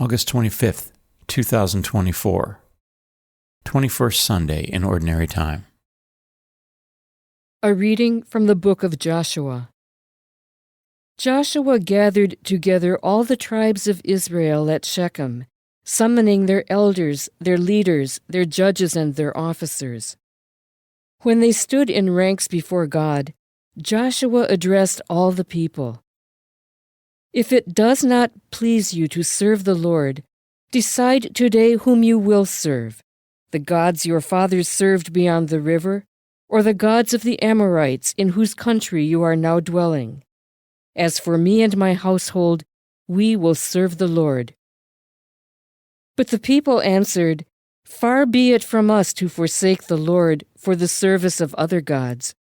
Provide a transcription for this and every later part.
August 25th, 2024, 21st Sunday in Ordinary Time. A reading from the book of Joshua. Joshua gathered together all the tribes of Israel at Shechem, summoning their elders, their leaders, their judges, and their officers. When they stood in ranks before God, Joshua addressed all the people. If it does not please you to serve the Lord, decide today whom you will serve, the gods your fathers served beyond the river, or the gods of the Amorites in whose country you are now dwelling. As for me and my household, we will serve the Lord. But the people answered, Far be it from us to forsake the Lord for the service of other gods.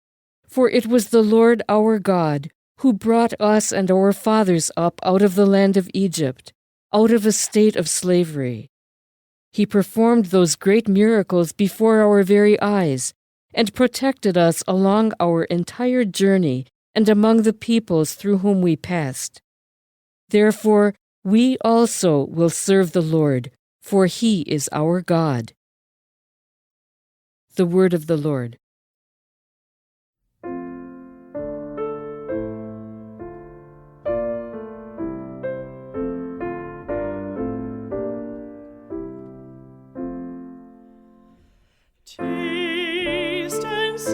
For it was the Lord our God who brought us and our fathers up out of the land of Egypt, out of a state of slavery. He performed those great miracles before our very eyes, and protected us along our entire journey and among the peoples through whom we passed. Therefore, we also will serve the Lord, for He is our God. The Word of the Lord. Taste and see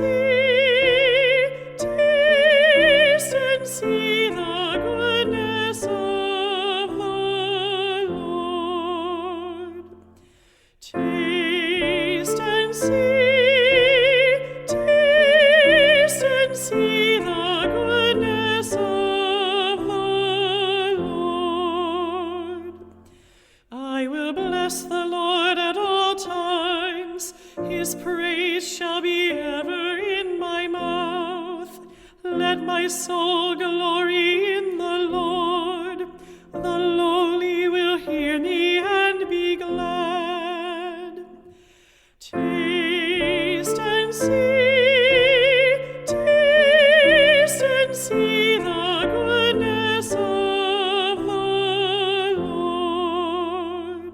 the goodness of the Lord. Taste and see the goodness of the Lord. I will bless the Lord at all times. His praise shall be ever in my mouth. Let my soul glory in the Lord. The lowly will hear me and be glad. Taste and see the goodness of the Lord.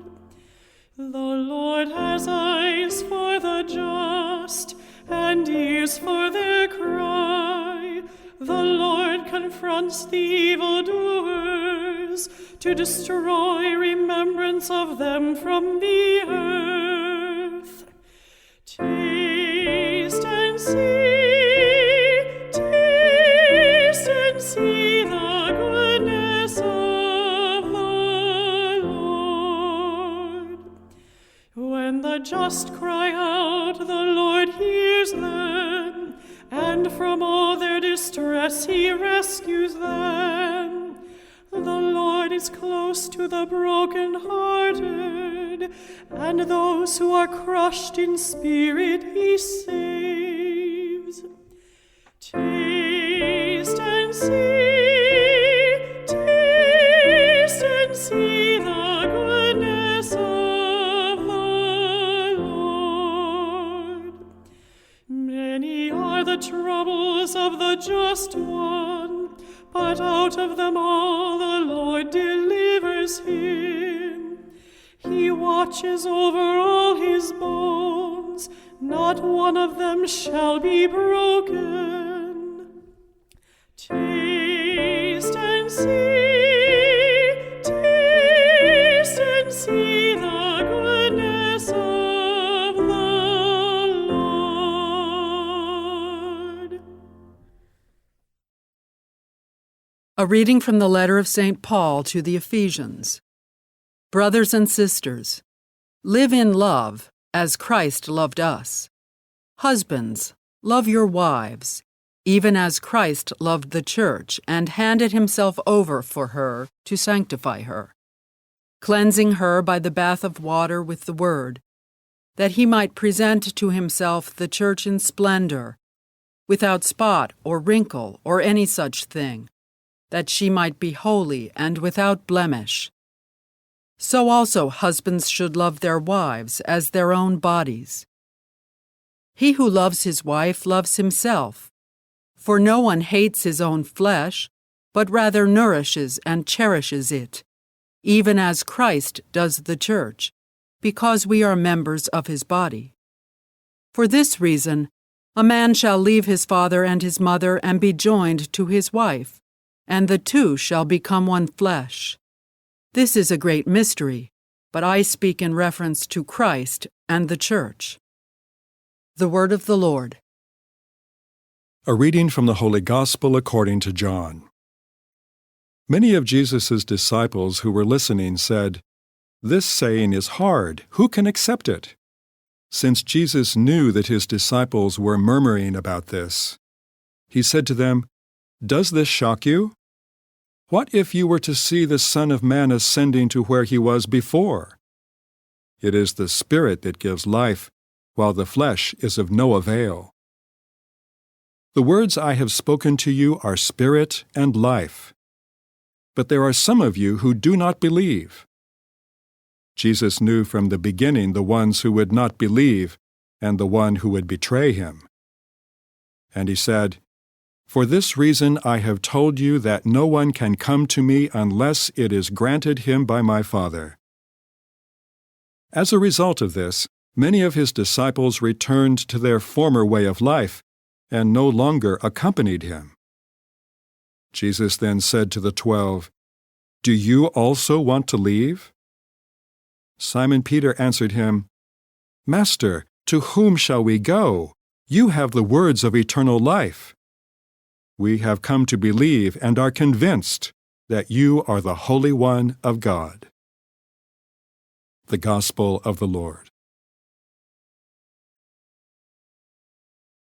The Lord has eyes for the just, and ears for their cry. The Lord confronts the evildoers, to destroy remembrance of them from the earth. Taste and see the goodness of the Lord. When the just cry out, the Lord hears them, and from all their distress He rescues them. The Lord is close to the brokenhearted, and those who are crushed in spirit He saves. Taste and see the goodness of the Lord. Many are the troubles of the just one, but out of them all the Lord delivers him. He watches over all his bones, not one of them shall be broken. Taste and see the goodness of the Lord. A reading from the letter of St. Paul to the Ephesians. Brothers and sisters, live in love as Christ loved us. Husbands, love your wives, even as Christ loved the church and handed himself over for her to sanctify her, cleansing her by the bath of water with the word, that he might present to himself the church in splendor, without spot or wrinkle or any such thing, that she might be holy and without blemish. So also husbands should love their wives as their own bodies. He who loves his wife loves himself, for no one hates his own flesh, but rather nourishes and cherishes it, even as Christ does the church, because we are members of his body. For this reason, a man shall leave his father and his mother and be joined to his wife, and the two shall become one flesh. This is a great mystery, but I speak in reference to Christ and the church. The word of the Lord. A reading from the Holy Gospel according to John. Many of Jesus' disciples who were listening said, "This saying is hard. Who can accept it?" Since Jesus knew that his disciples were murmuring about this, he said to them, "Does this shock you? What if you were to see the Son of Man ascending to where he was before? It is the Spirit that gives life, while the flesh is of no avail. The words I have spoken to you are spirit and life. But there are some of you who do not believe." Jesus knew from the beginning the ones who would not believe and the one who would betray him. And he said, "For this reason I have told you that no one can come to me unless it is granted him by my Father." As a result of this, many of his disciples returned to their former way of life and no longer accompanied him. Jesus then said to the 12, "Do you also want to leave?" Simon Peter answered him, "Master, to whom shall we go? You have the words of eternal life. We have come to believe and are convinced that you are the Holy One of God." The Gospel of the Lord.